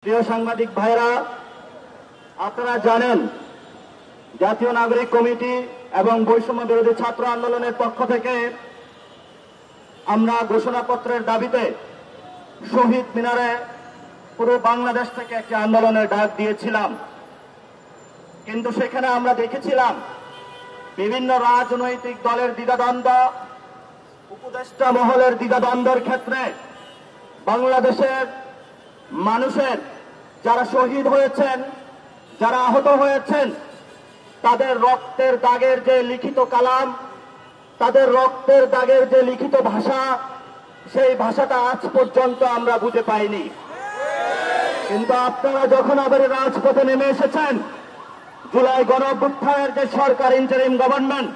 প্রিয় সাংবাদিক ভাইরা, আপনারা জানেন জাতীয় নাগরিক কমিটি এবং বৈষম্য বিরোধী ছাত্র আন্দোলনের পক্ষ থেকে আমরা ঘোষণাপত্রের দাবিতে শহীদ মিনারে পুরো বাংলাদেশ থেকে একটি আন্দোলনের ডাক দিয়েছিলাম। কিন্তু সেখানে আমরা দেখেছিলাম বিভিন্ন রাজনৈতিক দলের দ্বিধাদ্বন্দ্ব, উপদেষ্টা মহলের দ্বিধাদ্বন্দ্বের ক্ষেত্রে বাংলাদেশের মানুষের যারা শহীদ হয়েছেন, যারা আহত হয়েছেন, তাদের রক্তের দাগের যে লিখিত কালাম, তাদের রক্তের দাগের যে লিখিত ভাষা, সেই ভাষাটা আজ পর্যন্ত আমরা বুঝে পাইনি। কিন্তু আপনারা যখন আবার রাজপথে নেমে এসেছেন, জুলাই গণঅভ্যুত্থানের যে সরকার, ইন্টারিম গভর্নমেন্ট,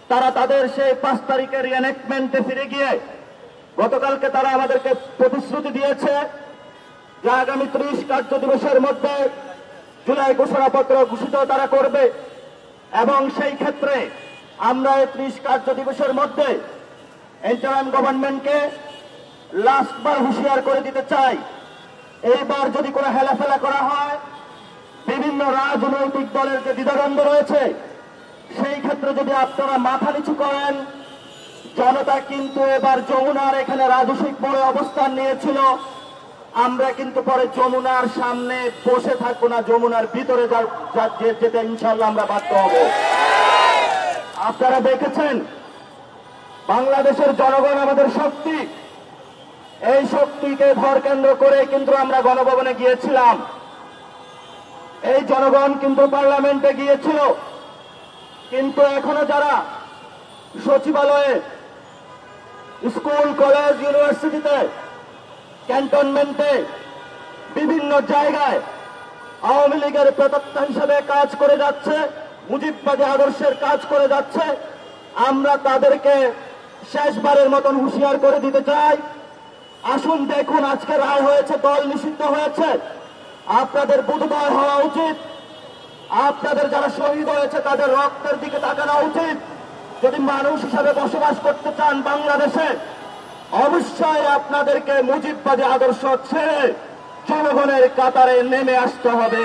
তারা তাদের সেই 5 তারিখের রিএনেক্টমেন্টে ফিরে গিয়ে গতকালকে তারা আমাদেরকে প্রতিশ্রুতি দিয়েছে যে আগামী 30 কার্য দিবসের মধ্যে জুলাই ঘোষণাপত্র ঘোষিত তারা করবে। এবং সেই ক্ষেত্রে আমরা এই 30 কার্য দিবসের মধ্যে ইন্টারিম গভর্নমেন্টকে লাস্টবার হুঁশিয়ার করে দিতে চাই, এইবার যদি কোনো হেলাফেলা করা হয়, বিভিন্ন রাজনৈতিক দলের যে দ্বিধাদ্বন্দ্ব রয়েছে, সেই ক্ষেত্রে যদি আপনারা মাথা নিচু করেন, জনতা কিন্তু এবার যমুনার এখানে রাজস্বিক বড় অবস্থান নিয়েছিল, আমরা কিন্তু পরে যমুনার সামনে বসে থাকবো না, যমুনার ভিতরে যেতে ইনশাল্লাহ আমরা বাধ্য হব। আপনারা দেখেছেন বাংলাদেশের জনগণ আমাদের শক্তি, এই শক্তিকে ভর কেন্দ্র করে কিন্তু আমরা গণভবনে গিয়েছিলাম। এই জনগণ কিন্তু পার্লামেন্টে গিয়েছিল, কিন্তু এখনো যারা সচিবালয়ে, স্কুল, কলেজ, ইউনিভার্সিটিতে, ক্যান্টনমেন্টে, বিভিন্ন জায়গায় আওয়ামী লীগের প্রেতাত্মা হিসেবে কাজ করে যাচ্ছে, মুজিববাদী আদর্শের কাজ করে যাচ্ছে, আমরা তাদেরকে শেষবারের মতন হুঁশিয়ার করে দিতে চাই। আসুন দেখুন, আজকে রায় হয়েছে, দল নিষিদ্ধ হয়েছে, আপনাদের বোধোদয় হওয়া উচিত। আপনাদের যারা শহীদ হয়েছে তাদের রক্তের দিকে তাকানো উচিত। যদি মানুষ হিসাবে বসবাস করতে চান বাংলাদেশে, অবশ্যই আপনাদেরকে মুজিববাদী আদর্শ ছেড়ে জনগণের কাতারে নেমে আসতে হবে।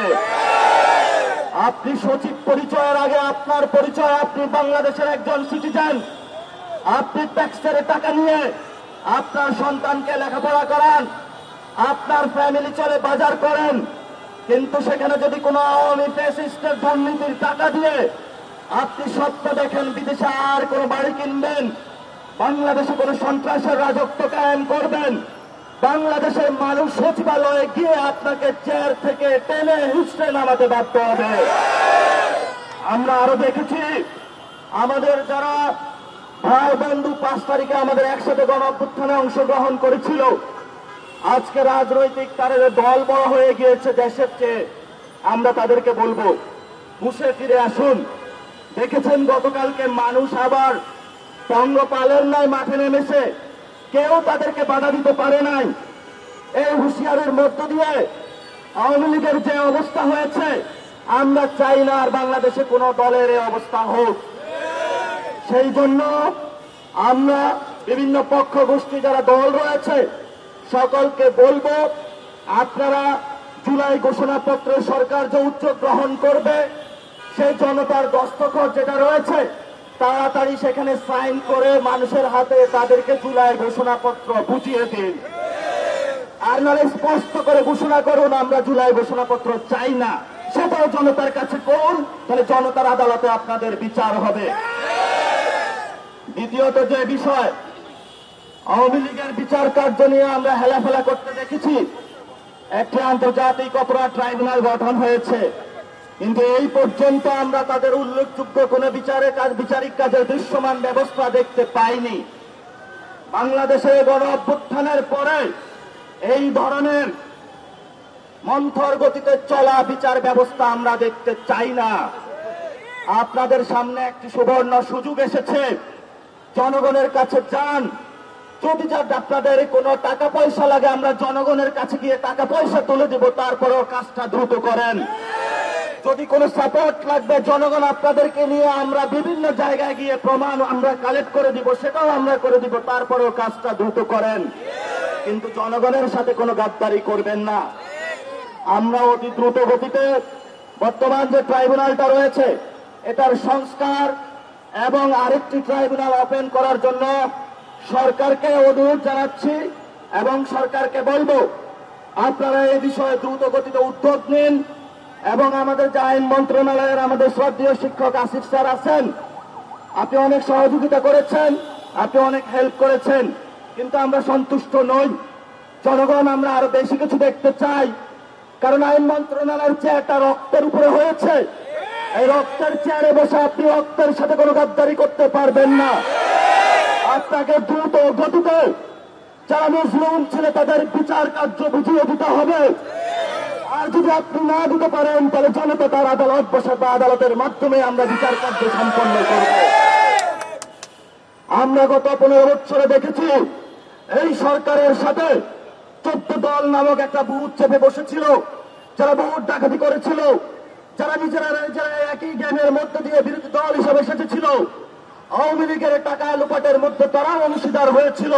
আপনি সচিব পরিচয়ের আগে আপনার পরিচয়, আপনি বাংলাদেশের একজন সিটিজেন। আপনি ট্যাক্সের টাকা নিয়ে আপনার সন্তানকে লেখাপড়া করান, আপনার ফ্যামিলি চলে বাজার করেন, কিন্তু সেখানে যদি কোনো আওয়ামী ফ্যাসিস্টের দুর্নীতির টাকা দিয়ে আপনি স্বপ্ন দেখেন বিদেশে আর কোনো বাড়ি কিনবেন, বাংলাদেশে কোনো সন্ত্রাসের রাজত্ব কায়েম করবেন, বাংলাদেশের মানুষ সচিবালয়ে গিয়ে আপনাকে চেয়ার থেকে টেনে হিঁচড়ে নামাতে বাধ্য হবে। আমরা আরো দেখেছি আমাদের যারা ভাই বন্ধু 5 তারিখে আমাদের একসাথে গণঅভ্যুত্থানে অংশগ্রহণ করেছিল, আজকে রাজনৈতিক তাদের দল বড় হয়ে গিয়েছে দেশের চেয়ে। আমরা তাদেরকে বলবো, হুঁশে ফিরে আসুন। দেখেছেন গতকালকে মানুষ আবার পঙ্গপালের নাই মাঠে নেমেছে, কেউ তাদেরকে বাধা দিতে পারে নাই। এই হুঁশিয়ারের মধ্য দিয়ে আওয়ামী লীগের যে অবস্থা হয়েছে, আমরা চাই না আর বাংলাদেশে কোনো দলের এই অবস্থা হোক। সেই জন্য আমরা বিভিন্ন পক্ষ গোষ্ঠী যারা দল রয়েছে সকলকে বলবো, আপনারা জুলাই ঘোষণাপত্রে সরকার যে উদ্যোগ গ্রহণ করবে, সেই জনতার দস্তখত যেটা রয়েছে তাড়াতাড়ি সেখানে সাইন করে মানুষের হাতে তাদেরকে জুলাই ঘোষণাপত্র বুঝিয়ে দিন। আর নাহলে স্পষ্ট করে ঘোষণা করুন আমরা জুলাই ঘোষণাপত্র চাই না, সেটাও জনতার কাছে করুন, তাহলে জনতার আদালতে আপনাদের বিচার হবে। দ্বিতীয়ত যে বিষয়, আওয়ামী লীগের বিচার কার্য নিয়ে আমরা হেলাফেলা করতে দেখেছি। একটি আন্তর্জাতিক অপরাধ ট্রাইব্যুনাল গঠন হয়েছে, কিন্তু এই পর্যন্ত আমরা তাদের উল্লেখযোগ্য কোন বিচারিক কাজের দৃশ্যমান ব্যবস্থা দেখতে পাইনি। বাংলাদেশে গণ অভ্যুত্থানের পরে এই ধরনের মন্থর গতিতে চলা বিচার ব্যবস্থা আমরা দেখতে চাই না। আপনাদের সামনে একটি সুবর্ণ সুযোগ এসেছে, জনগণের কাছে যান। যদি আপনাদের কোনো টাকা পয়সা লাগে, আমরা জনগণের কাছে গিয়ে টাকা পয়সা তুলে দেব, তারপরেও কাজটা দ্রুত করেন। যদি কোনো সাপোর্ট লাগবে, জনগণ আপনাদেরকে নিয়ে আমরা বিভিন্ন জায়গায় গিয়ে প্রমাণ আমরা কালেক্ট করে দিব, সেটাও আমরা করে দিব, তারপরেও কাজটা দ্রুত করেন। কিন্তু জনগণের সাথে কোনো গাদ্দারি করবেন না। আমরা অতি দ্রুত গতিতে বর্তমান যে ট্রাইব্যুনালটা রয়েছে এটার সংস্কার এবং আরেকটি ট্রাইব্যুনাল ওপেন করার জন্য সরকারকে অনুরোধ জানাচ্ছি এবং সরকারকে বলবো আপনারা এই বিষয়ে দ্রুত গতিতে উদ্যোগ নিন এবং আমাদের যে আইন মন্ত্রণালয়ের আমাদের শ্রদ্ধেয় শিক্ষক আসিফ স্যার আছেন, আপনি অনেক সহযোগিতা করেছেন, আপনি অনেক হেল্প করেছেন, কিন্তু আমরা সন্তুষ্ট নই। জনগণ আমরা আরো বেশি কিছু দেখতে চাই, কারণ আইন মন্ত্রণালয়ের চেয়ারটা রক্তের উপরে হয়েছে। এই রক্তের চেয়ারে বসে আপনি রক্তের সাথে কোনো গাদ্দারি করতে পারবেন না। আপনাকে দ্রুত গতিতে যারা মজলুম ছিল তাদের বিচার কার্য বুঝিয়ে দিতে হবে। আর যদি আপনি না দিতে পারেন তাহলে জনতা তার আদালত বসে বা আদালতের মাধ্যমে আমরা বিচার কার্য সম্পন্ন করব। আমরা গত 15 বছরে দেখেছি এই সরকারের সাথে 14 দল নামক একটা বুথ চেপে বসেছিল, যারা ভোট ডাকাতি করেছিল, যারা নিজেরা একই গেমের মধ্যে দিয়ে বিরোধী দল হিসেবে এসেছিল। আওয়ামী লীগের টাকা লোপাটের মধ্যে তারাও অংশীদার হয়েছিল।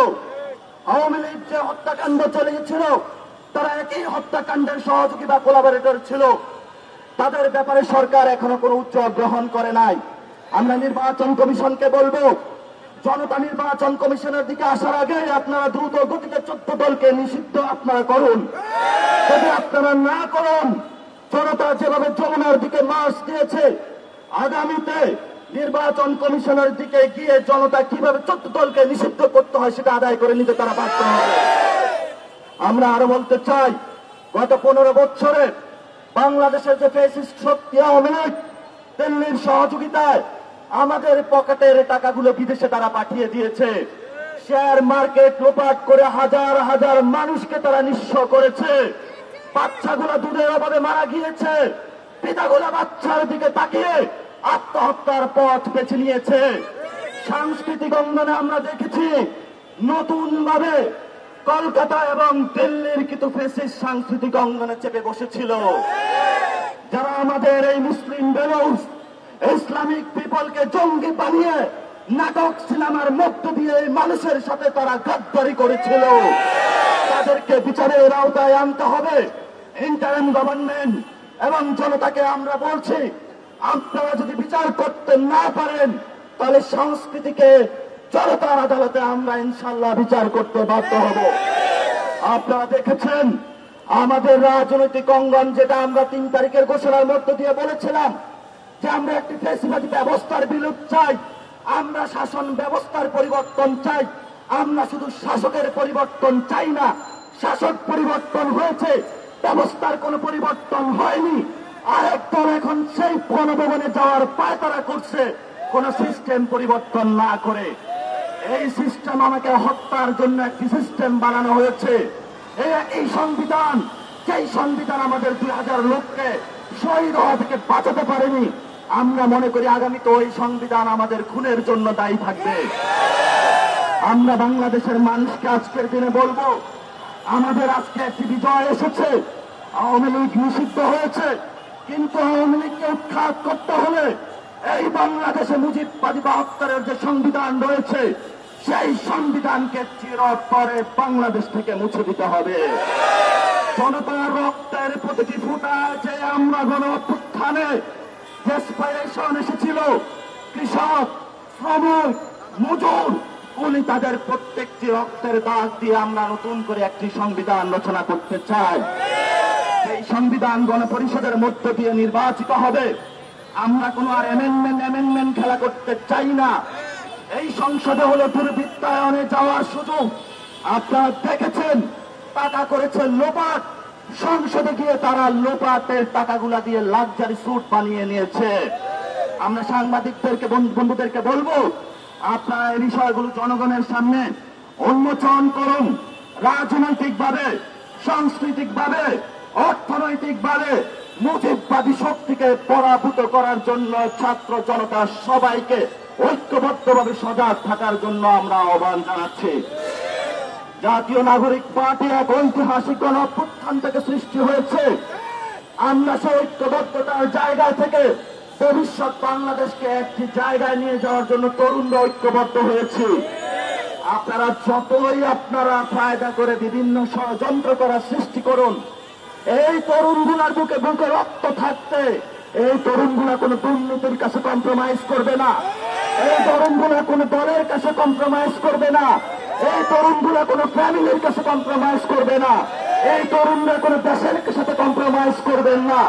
আওয়ামী লীগ যে হত্যাকাণ্ড চালিয়েছিল তারা একই হত্যাকাণ্ডের সহযোগী বা কোলাবরেটর ছিল। তাদের ব্যাপারে সরকার এখনো কোনো উদ্যোগ গ্রহণ করে নাই। আমরা নির্বাচন কমিশনকে বলবো, জনতা নির্বাচন কমিশনের দিকে আসার আগে আপনারা দ্রুত গতিতে 14 দলকে নিষিদ্ধ আপনারা করুন। যদি আপনারা না করুন, জনতা যেভাবে যমুনার দিকে মার্চ দিয়েছে, আগামীতে নির্বাচন কমিশনের দিকে গিয়ে জনতা কিভাবে 14 দলকে নিষিদ্ধ করতে হয় সেটা আদায় করে নিতে তারা বাধ্য হবে। আমরা আরো বলতে চাই, গত 15 বছরে বাংলাদেশের যে ফ্যাসিস্ট শক্তি আওয়ামী লীগ, দিল্লির সহযোগিতায় আমাদের পকেটের টাকাগুলো বিদেশে তারা পাঠিয়ে দিয়েছে। শেয়ার মার্কেট লোপাট করে হাজার হাজার মানুষকে তারা নিঃস্ব করেছে। বাচ্চাগুলো দুধের অভাবে মারা গিয়েছে। পিতাগুলো বাচ্চার দিকে তাকিয়ে আত্মহত্যার পথ বেছে নিয়েছে। সাংস্কৃতিক অঙ্গনে আমরা দেখেছি নতুন ভাবে কলকাতা এবং দিল্লির কিছু ফ্যাসিস্ট সাংস্কৃতিক অঙ্গনে চেপে বসেছিল, যারা আমাদের এই মুসলিম বেলুস ইসলামিক পিপলকে জঙ্গি বানিয়ে নাটক সিনেমার মধ্য দিয়ে মানুষের সাথে তারা গাদ্দারি করেছিল। তাদেরকে বিচারের আওতায় আনতে হবে। ইন্টারিম গভর্নমেন্ট এবং জনতাকে আমরা বলছি, আপনারা যদি বিচার করতে না পারেন তাহলে সংস্কৃতিকে জনতার আদালতে আমরা ইনশাল্লাহ বিচার করতে বাধ্য হব। আপনারা দেখেছেন আমাদের রাজনৈতিক অঙ্গন, যেটা আমরা 3 তারিখের ঘোষণার মধ্য দিয়ে বলেছিলাম যে আমরা একটি ফ্যাসিবাদী ব্যবস্থার বিলোপ চাই, আমরা শাসন ব্যবস্থার পরিবর্তন চাই। আমরা শুধু শাসকের পরিবর্তন চাই না, শাসক পরিবর্তন হয়েছে, ব্যবস্থার কোনো পরিবর্তন হয়নি। আরেক দল এখন সেই গণভবনে যাওয়ার পায়তারা করছে কোন সিস্টেম পরিবর্তন না করে। এই সিস্টেম আমাকে হত্যার জন্য একটি সিস্টেম বানানো হয়েছে। এই সংবিধান, যেই সংবিধান আমাদের 2000 লোককে শহীদ হওয়া থেকে বাঁচাতে পারেনি, আমরা মনে করি আগামীতে ওই সংবিধান আমাদের খুনের জন্য দায়ী থাকবে। আমরা বাংলাদেশের মানুষকে আজকের দিনে বলবো, আমাদের আজকে একটি বিজয় এসেছে। আওয়ামী লীগ নিষিদ্ধ হয়েছে, কিন্তু আওয়ামী লীগকে উৎখাত করতে হলে এই বাংলাদেশে মুজিববাদী 72-এর যে সংবিধান রয়েছে সেই সংবিধানকে চিরতরে বাংলাদেশ থেকে মুছে দিতে হবে। জনতার রক্তের প্রতিটি ফোঁটা যে আমরা গণ অভ্যুত্থানে ডেসপাইরেশন এসেছিল, কৃষক, শ্রমিক, মজুর, উনি তাদের প্রত্যেকটি রক্তের দাগ দিয়ে আমরা নতুন করে একটি সংবিধান রচনা করতে চাই। এই সংবিধান গণপরিষদের মধ্য দিয়ে নির্বাচিত হবে। আমরা কোনো আর অ্যামেন্ডমেন্ট খেলা করতে চাই না। এই সংসদে হলো দুর্বৃত্তায়নে যাওয়ার সুযোগ। আপনারা দেখেছেন টাকা করেছে লোপাট, সংসদে গিয়ে তারা লোপাটের টাকাগুলা দিয়ে লাক্সারি স্যুট বানিয়ে নিয়েছে। আমরা সাংবাদিকদেরকে বন্ধুদেরকে বলবো, আপনারা এই বিষয়গুলো জনগণের সামনে উন্মোচন করুন। রাজনৈতিকভাবে, সাংস্কৃতিকভাবে, অর্থনৈতিকভাবে মুজিববাদী শক্তিকে পরাভূত করার জন্য ছাত্র জনতা সবাইকে ঐক্যবদ্ধভাবে সজাগ থাকার জন্য আমরা আহ্বান জানাচ্ছি। জাতীয় নাগরিক পার্টি এক ঐতিহাসিক গণ অভ্যুত্থান থেকে সৃষ্টি হয়েছে। আমরা সেই ঐক্যবদ্ধতার জায়গা থেকে ভবিষ্যৎ বাংলাদেশকে একটি জায়গায় নিয়ে যাওয়ার জন্য তরুণরা ঐক্যবদ্ধ হয়েছি। আপনারা যতই আপনারা ফায়দা করে বিভিন্ন ষড়যন্ত্র করার সৃষ্টি করুন, এই তরুণগুলার বুকে বুকে রক্ত থাকতে এই তরুণগুলা কোনো দুর্নীতির কাছে কম্প্রোমাইজ করবে না। এই তরুণগুলা কোনো দলের কাছে কম্প্রোমাইজ করবে না। এই তরুণগুলা কোনো ফ্যামিলির কাছে কম্প্রোমাইজ করবে না। এই তরুণরা কোনো দেশের সাথে কম্প্রোমাইজ করবেন না।